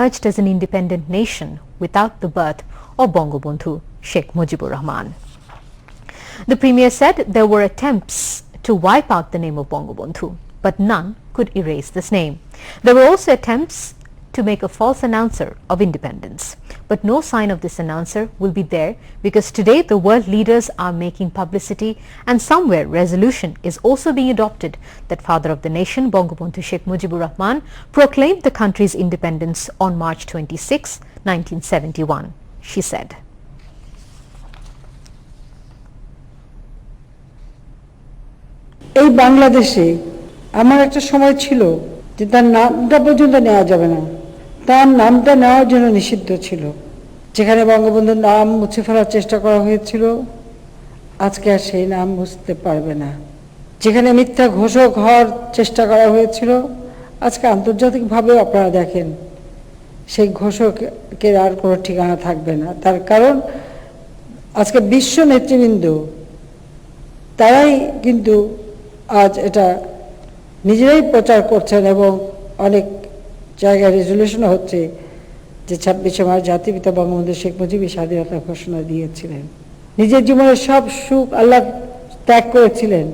emerged as an independent nation without the birth of Bangabandhu Sheikh Mujibur Rahman. The Premier said there were attempts to wipe out the name of Bangabandhu, but none could erase this name. There were also attempts to make a false announcer of independence, but no sign of this announcer will be there because today the world leaders are making publicity and somewhere resolution is also being adopted that father of the nation Bangabandhu Sheikh Mujibur Rahman proclaimed the country's independence on March 26, 1971, she said. এই বাংলাদেশে আমার একটা সময় ছিল যে তার নামটা পর্যন্ত নেওয়া যাবে না, তার নামটা নেওয়ার জন্য নিষিদ্ধ ছিল। যেখানে বঙ্গবন্ধুর নাম মুছে ফেলার চেষ্টা করা হয়েছিল, আজকে আর সেই নাম মুছতে পারবে না। যেখানে মিথ্যা ঘোষক হওয়ার চেষ্টা করা হয়েছিল, আজকে আন্তর্জাতিকভাবে আপনারা দেখেন সেই ঘোষকের আর কোনো ঠিকানা থাকবে না। তার কারণ আজকে বিশ্ব নেতৃবৃন্দ তারাই কিন্তু আজ এটা নিজেরাই প্রচার করছেন এবং অনেক জায়গায় রেজলিউশন হচ্ছে যে 26শে মার্চ জাতির পিতা বঙ্গবন্ধু শেখ মুজিবুর স্বাধীনতা ঘোষণা দিয়েছিলেন। নিজের জীবনের সব সুখ আল্লাহ ত্যাগ করেছিলেন,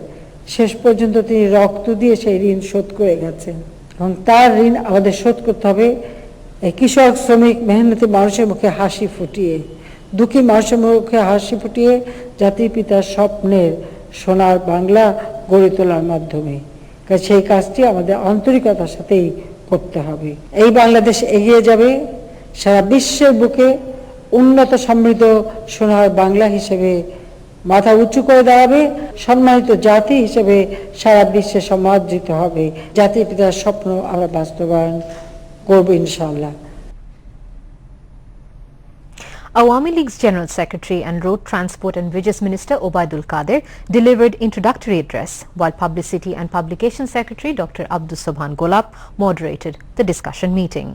শেষ পর্যন্ত তিনি রক্ত দিয়ে সেই ঋণ শোধ করে গেছেন এবং তার ঋণ আমাদের শোধ করতে হবে এই কৃষক শ্রমিক মেহনতি মানুষের মুখে হাসি ফুটিয়ে, দুঃখী মানুষের মুখে হাসি ফুটিয়ে জাতির পিতার স্বপ্নের সোনার বাংলা গড়ে তোলার মাধ্যমে। সেই কাজটি আমাদের আন্তরিকতার সাথেই করতে হবে। এই বাংলাদেশ এগিয়ে যাবে, সারা বিশ্বের বুকে উন্নত সমৃদ্ধ সোনার বাংলা হিসেবে মাথা উঁচু করে দাঁড়াবে, সম্মানিত জাতি হিসেবে সারা বিশ্বে সমাদৃত হবে। জাতির পিতার স্বপ্ন আমরা বাস্তবায়ন করব ইনশাআল্লাহ। Awami League's General Secretary and Road Transport and Bridges Minister Obaidul Qadir delivered introductory address, while Publicity and Publication Secretary Dr. Abdus Subhan Golab moderated the discussion meeting.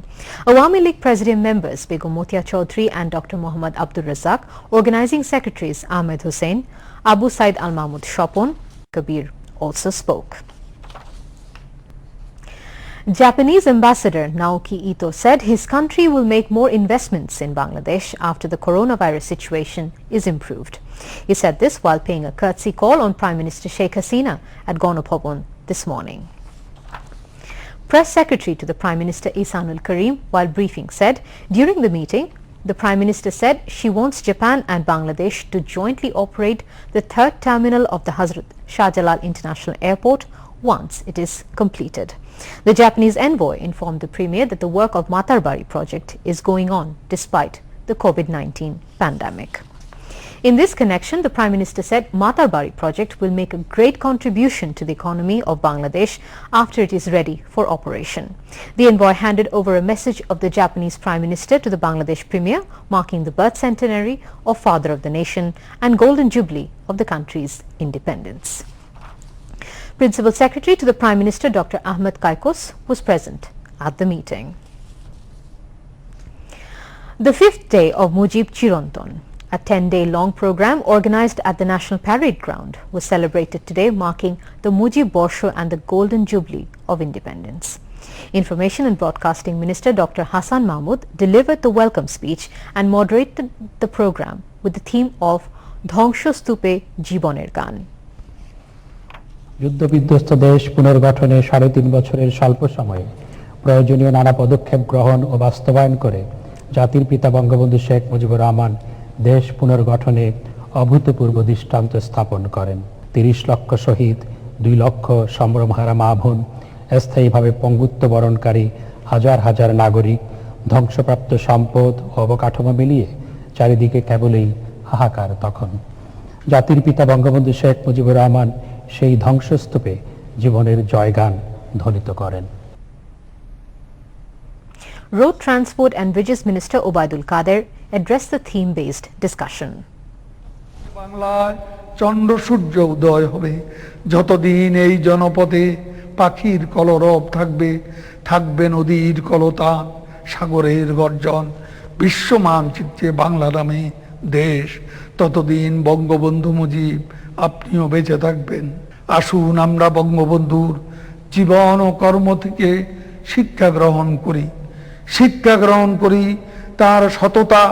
Awami League President members Begum Motia Chaudhry and Dr. Muhammad Abdul Razak, Organizing Secretaries Ahmed Hussain, Abu Said Al Mahmud Shopon, Kabir also spoke. Japanese Ambassador Naoki Ito said his country will make more investments in Bangladesh after the coronavirus situation is improved. He said this while paying a courtesy call on Prime Minister Sheikh Hasina at Gonobhavon this morning. Press Secretary to the Prime Minister Ihsanul Karim, while briefing, said during the meeting the Prime Minister said she wants Japan and Bangladesh to jointly operate the third terminal of the Hazrat Shah Jalal International Airport once it is completed. The Japanese envoy informed the Premier that the work of Matarbari project is going on despite the COVID-19 pandemic. In this connection, the Prime Minister said Matarbari project will make a great contribution to the economy of Bangladesh after it is ready for operation. The envoy handed over a message of the Japanese Prime Minister to the Bangladesh Premier, marking the birth centenary of Father of the Nation and Golden Jubilee of the country's independence. Principal Secretary to the Prime Minister Dr. Ahmed Kaikos was present at the meeting. The fifth day of Mujib Chironton, a 10-day-long program organized at the National Parade Ground, was celebrated today, marking the Mujib Borsho and the Golden Jubilee of Independence. Information and Broadcasting Minister Dr. Hassan Mahmood delivered the welcome speech and moderated the program with the theme of Dhongsho Stupe Jiboner Gan. যুদ্ধবিধ্বস্ত দেশ পুনর্গঠনে ৩.৫ বছরের স্বল্প সময়ে প্রয়োজনীয় নানা পদক্ষেপ গ্রহণ ও বাস্তবায়ন করে জাতির পিতা বঙ্গবন্ধু শেখ মুজিবুর রহমান দেশ পুনর্গঠনে অভূতপূর্ব দৃষ্টান্ত স্থাপন করেন। ৩০ লক্ষ শহীদ, ২ লক্ষ সম্ভ্রমহারা মা বোন, স্থায়ীভাবে পঙ্গুত্ব বরণকারী হাজার হাজার নাগরিক, ধ্বংসপ্রাপ্ত সম্পদ ও অবকাঠামো মিলিয়ে চারিদিকে কেবলই হাহাকার। তখন জাতির পিতা বঙ্গবন্ধু শেখ মুজিবুর রহমান সেই ধ্বংসস্তূপে জীবনের জয়গান ধ্বনিত করেন। Road Transport and Bridges Minister Obaidul Qadir addressed the theme-based discussion. বাংলায় চন্দ্র সূর্য উদয় হবে, যতদিন এই জনপদে পাখির কলরব থাকবে, থাকবে নদীর কলতান, সাগরের গর্জন, বিশ্ব মানচিত্রে বাংলা নামে দেশ, ততদিন বঙ্গবন্ধু মুজিব আপনিও বেঁচে থাকবেন। আসুন আমরা বঙ্গবন্ধুর জীবন ও কর্ম থেকে শিক্ষা গ্রহণ করি। শিক্ষা গ্রহণ করি, তার সততা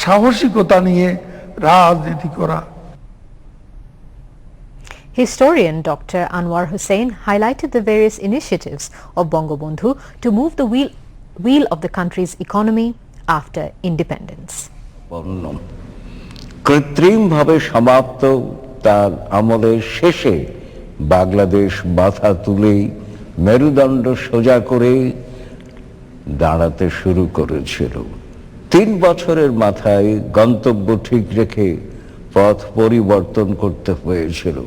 সাহসিকতা নিয়ে রাজনীতি করা। Historian Dr. Anwar Hussain highlighted the various initiatives of Bangabandhu to move the wheel of the country's economy after independence. কৃত্রিমভাবে সমাপ্ত তার আমলের শেষে বাংলাদেশ মাথা তুলে মেরুদণ্ড সোজা করে দাঁড়াতে শুরু করেছিল। 3 বছরের মাথায় গন্তব্য ঠিক রেখে পথ পরিবর্তন করতে হয়েছিল,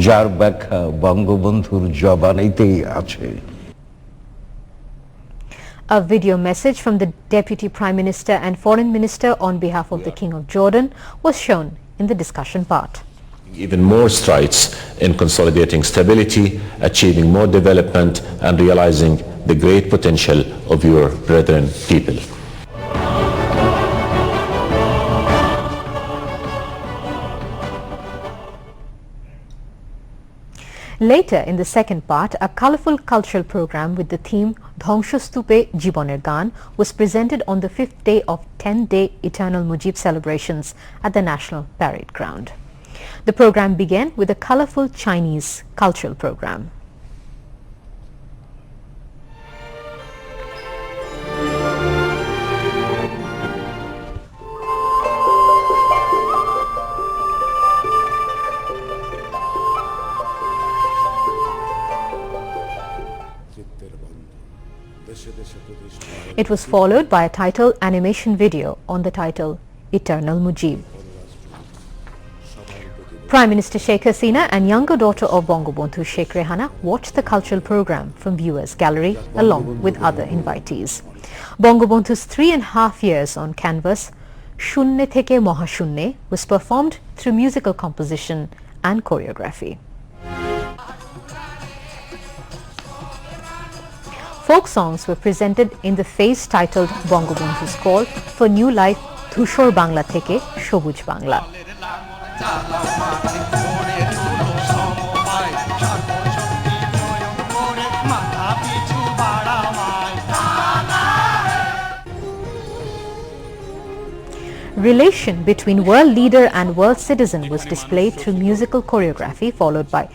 যার ব্যাখ্যা বঙ্গবন্ধুর জবানিতেই আছে। A video message from the Deputy Prime Minister and Foreign Minister on behalf of the King of Jordan was shown in the discussion part. Even more strides in consolidating stability, achieving more development and realizing the great potential of your brethren people. Later in the second part, a colorful cultural program with the theme Dhongshstupe Jiboner Gan was presented on the 5th day of 10-day Eternal Mujib celebrations at the National Parade Ground. The program began with a colorful Chinese cultural program. It was followed by a title animation video on the title Eternal Mujib. Prime Minister Sheikh Hasina and younger daughter of Bangabandhu Sheikh Rehana watched the cultural program from viewers' gallery along with other invitees. Bangabandhu's 3.5 years on canvas, Shunne Theke Mahashunne, was performed through musical composition and choreography. Folk songs were presented in the phase titled Bangabandhu's Call for New Life Dhushor Bangla Theke Shobuj Bangla. Relation between world leader and world citizen was displayed through musical choreography followed by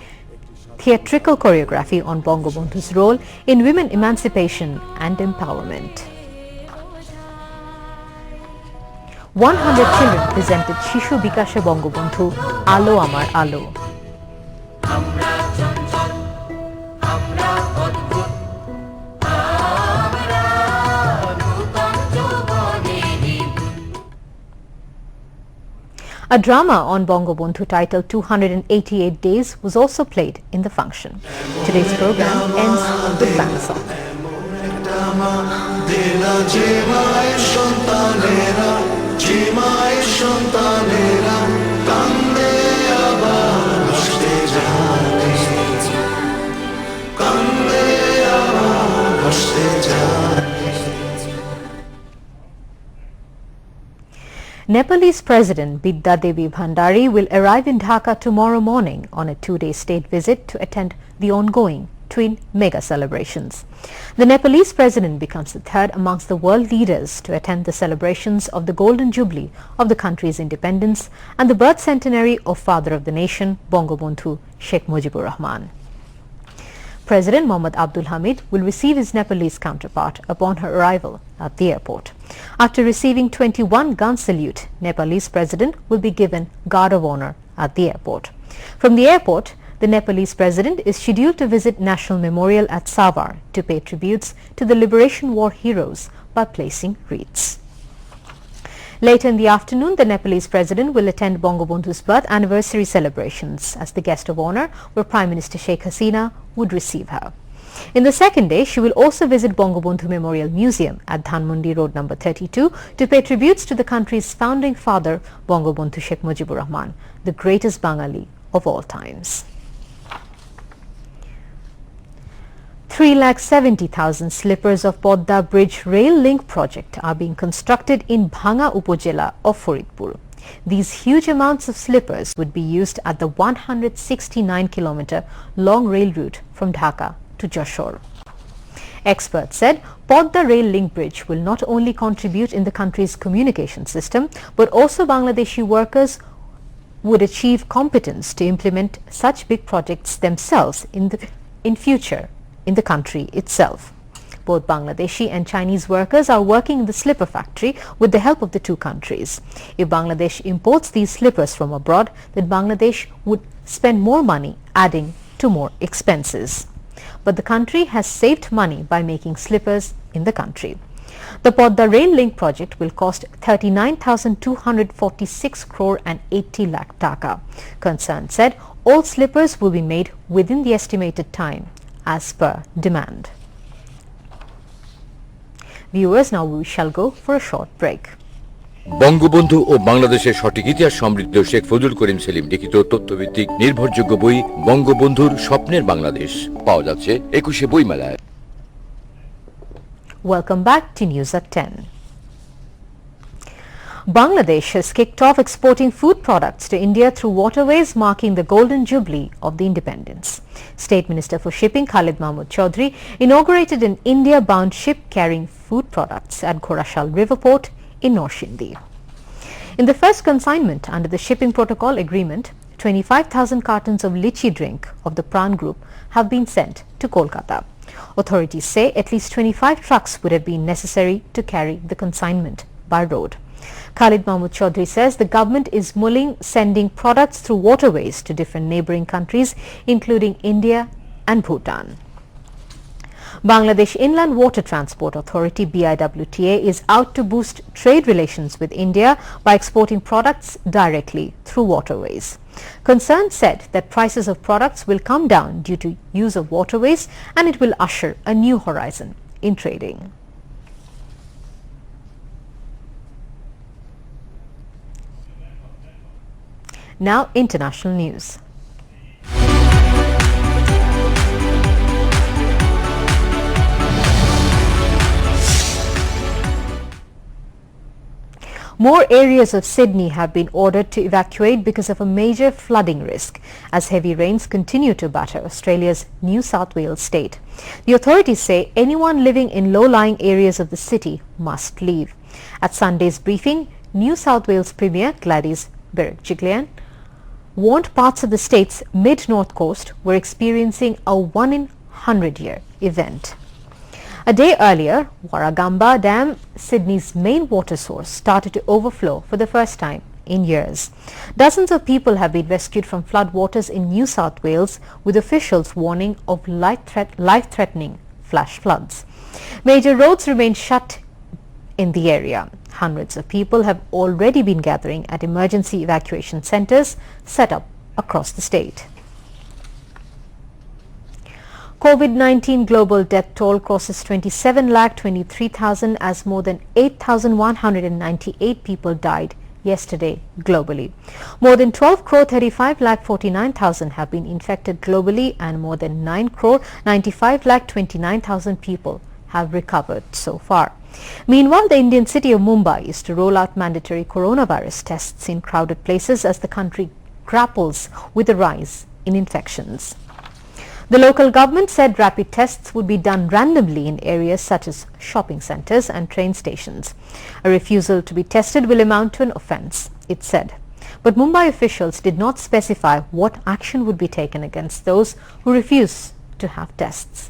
theatrical choreography on Bangabandhu's role in women emancipation and empowerment. 100 children presented Shishu Bikashe Bangabandhu Alo Amar Alo. A drama on Bangabandhu titled 288 Days was also played in the function. Today's program ends with band song. Nepalese President Bidya Devi Bhandari will arrive in Dhaka tomorrow morning on a 2-day state visit to attend the ongoing twin mega celebrations. The Nepalese president becomes the third amongst the world leaders to attend the celebrations of the Golden Jubilee of the country's independence and the birth centenary of Father of the Nation, Bangabandhu Sheikh Mujibur Rahman. President Mohammad Abdul Hamid will receive his Nepalese counterpart upon her arrival at the airport. After receiving 21 gun salute, Nepalese president will be given guard of honor at the airport. From the airport, the Nepalese president is scheduled to visit National Memorial at Savar to pay tributes to the Liberation War heroes by placing wreaths. Later in the afternoon, the Nepalese president will attend Bangabandhu's birth anniversary celebrations as the guest of honor, where Prime Minister Sheikh Hasina would receive her. In the second day, she will also visit Bangabandhu Memorial Museum at Dhanmondi Road number 32 to pay tributes to the country's founding father, Bangabandhu Sheikh Mujibur Rahman, the greatest Bangali of all times. 3,70,000 slippers of Podda Bridge rail link project are being constructed in Bhanga Upojela of Faridpur. These huge amounts of slippers would be used at the 169-kilometer long rail route from Dhaka to Jashore. Experts said Podda rail link bridge will not only contribute in the country's communication system, but also Bangladeshi workers would achieve competence to implement such big projects themselves in future in the country itself. Both Bangladeshi and Chinese workers are working in the slipper factory with the help of the two countries. If Bangladesh imports these slippers from abroad, then Bangladesh would spend more money, adding to more expenses. But the country has saved money by making slippers in the country. The Podda rail link project will cost 39,246 crore and 80 lakh taka. Concern said all slippers will be made within the estimated time as per demand. Viewers, now we shall go for a short break. Bangabandhu ও বাংলাদেশের সঠিক ইতিহাস সমৃদ্ধ শেখ ফজলুল করিম সেলিম লিখিত তথ্যভিত্তিক নির্ভরযোগ্য বই বঙ্গবন্ধুর স্বপ্নের বাংলাদেশ পাওয়া যাচ্ছে 21শে বইমেলায়। Welcome back to News at 10. Bangladesh has kicked off exporting food products to India through waterways, marking the golden jubilee of the independence. State Minister for Shipping Khalid Mahmood Chaudhry inaugurated an India-bound ship carrying food products at Ghorashal River Port in Norshindi. In the first consignment under the shipping protocol agreement, 25,000 cartons of lychee drink of the Pran Group have been sent to Kolkata. Authorities say at least 25 trucks would have been necessary to carry the consignment by road. Khalid Mahmood Chaudhry says the government is mulling sending products through waterways to different neighbouring countries, including India and Bhutan. Bangladesh Inland Water Transport Authority BIWTA is out to boost trade relations with India by exporting products directly through waterways. Concern said that prices of products will come down due to use of waterways, and it will usher a new horizon in trading. Now international news. More areas of Sydney have been ordered to evacuate because of a major flooding risk as heavy rains continue to batter Australia's New South Wales state. The authorities say anyone living in low-lying areas of the city must leave. At Sunday's briefing, New South Wales Premier Gladys Berejiklian warned parts of the state's mid-north coast were experiencing a 1-in-100-year event. A day earlier, Warragamba Dam, Sydney's main water source, started to overflow for the first time in years. Dozens of people have been rescued from floodwaters in New South Wales, with officials warning of life-threatening flash floods. Major roads remain shut in the area. Hundreds of people have already been gathering at emergency evacuation centres set up across the state. COVID-19 global death toll crosses 27,23,000 as more than 8,198 people died yesterday globally. More than 12,35,49,000 have been infected globally, and more than 9,95,29,000 people have recovered so far. Meanwhile, the Indian city of Mumbai is to roll out mandatory coronavirus tests in crowded places as the country grapples with the rise in infections. The local government said rapid tests would be done randomly in areas such as shopping centres and train stations. A refusal to be tested will amount to an offence, it said. But Mumbai officials did not specify what action would be taken against those who refuse to have tests.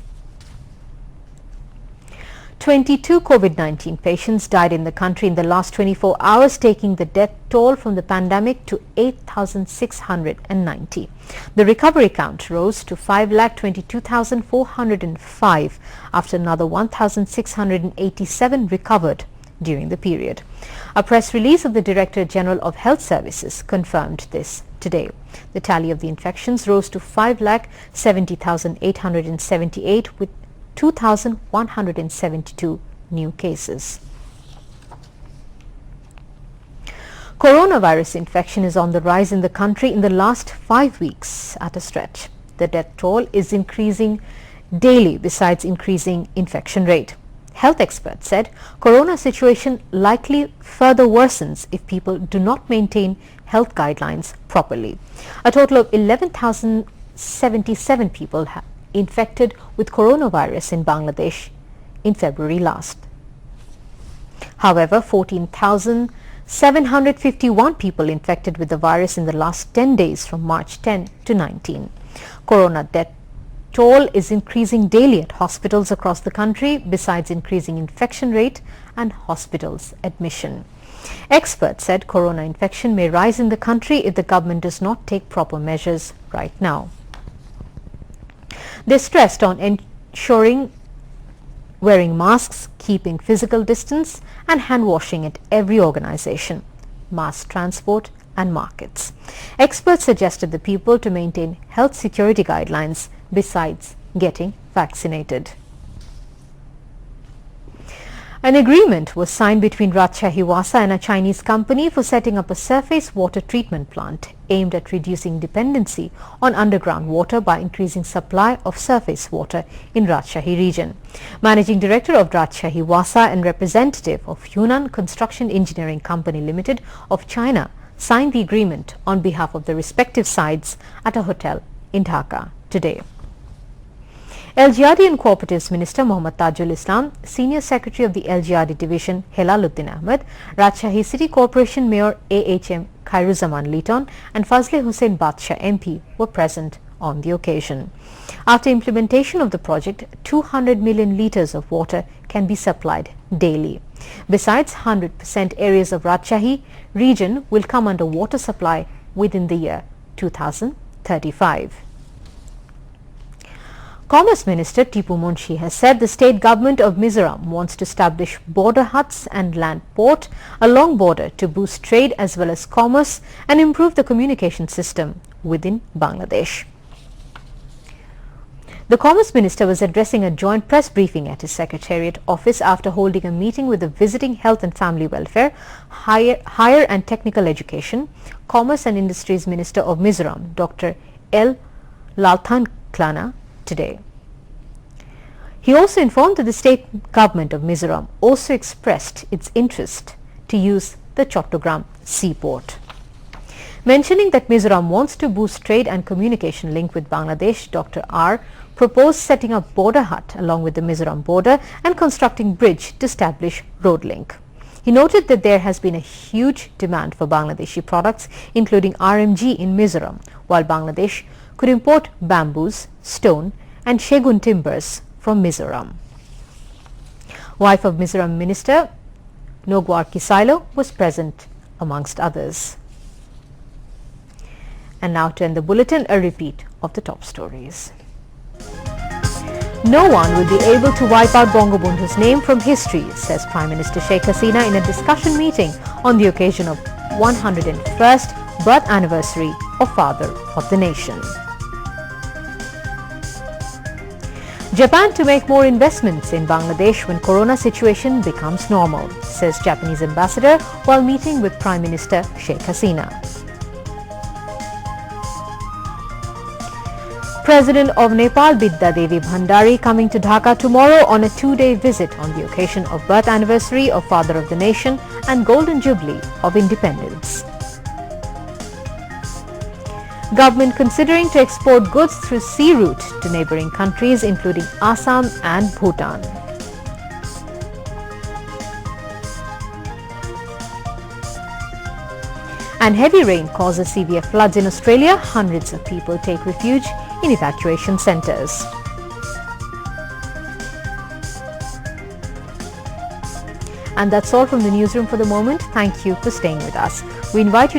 22 COVID-19 patients died in the country in the last 24 hours, taking the death toll from the pandemic to 8,690. The recovery count rose to 5,22,405 after another 1,687 recovered during the period. A press release of the Director General of Health Services confirmed this today. The tally of the infections rose to 5,70,878 with 2,172 new cases. Coronavirus infection is on the rise in the country in the last 5 weeks at a stretch. The death toll is increasing daily besides increasing infection rate. Health experts said corona situation likely further worsens if people do not maintain health guidelines properly. A total of 11,077 people have infected with coronavirus in Bangladesh in February last. However, 14,751 people infected with the virus in the last 10 days from March 10 to 19. Corona death toll is increasing daily at hospitals across the country, besides increasing infection rate and hospitals admission. Experts said corona infection may rise in the country if the government does not take proper measures right now. They stressed on ensuring wearing masks, keeping physical distance and hand washing at every organization, mass transport and markets. Experts suggested the people to maintain health security guidelines besides getting vaccinated. An agreement was signed between Rajshahi Wasa and a Chinese company for setting up a surface water treatment plant aimed at reducing dependency on underground water by increasing supply of surface water in Rajshahi region. Managing Director of Rajshahi Wasa and representative of Yunnan Construction Engineering Company Limited of China signed the agreement on behalf of the respective sides at a hotel in Dhaka today. LGRD and Cooperatives Minister Mohammad Tajul Islam, Senior Secretary of the LGRD Division Helaluddin Ahmed, Rajshahi City Corporation Mayor AHM Khairuzaman Liton and Fazle Hussain Badshah MP were present on the occasion. After implementation of the project, 200 million litres of water can be supplied daily. Besides, 100% areas of Rajshahi region will come under water supply within the year 2035. Commerce Minister Tipu Munshi has said the state government of Mizoram wants to establish border huts and land port along border to boost trade as well as commerce and improve the communication system within Bangladesh. The Commerce Minister was addressing a joint press briefing at his Secretariat office after holding a meeting with the visiting Health and Family Welfare, Higher and Technical Education, Commerce and Industries Minister of Mizoram, Dr. L. Lalthanklana, today. He also informed that the state government of Mizoram also expressed its interest to use the Chattogram seaport. Mentioning that Mizoram wants to boost trade and communication link with Bangladesh, Dr. R proposed setting up border hut along with the Mizoram border and constructing bridge to establish road link. He noted that there has been a huge demand for Bangladeshi products including RMG in Mizoram, while Bangladesh could import bamboos, stone and Shegun timbers from Mizoram. Wife of Mizoram Minister Nogwar Kisailo was present amongst others. And now to end the bulletin, a repeat of the top stories. No one will be able to wipe out Bangabandhu's name from history, says Prime Minister Sheikh Hasina in a discussion meeting on the occasion of 101st birth anniversary of Father of the Nation. Japan to make more investments in Bangladesh when corona situation becomes normal, says Japanese ambassador while meeting with Prime Minister Sheikh Hasina. President of Nepal Bidya Devi Bhandari coming to Dhaka tomorrow on a two-day visit on the occasion of birth anniversary of Father of the Nation and Golden Jubilee of Independence. Government considering to export goods through sea route to neighbouring countries including Assam and Bhutan. And heavy rain causes severe floods in Australia. Hundreds of people take refuge in evacuation centres. And that's all from the newsroom for the moment. Thank you for staying with us. We invite you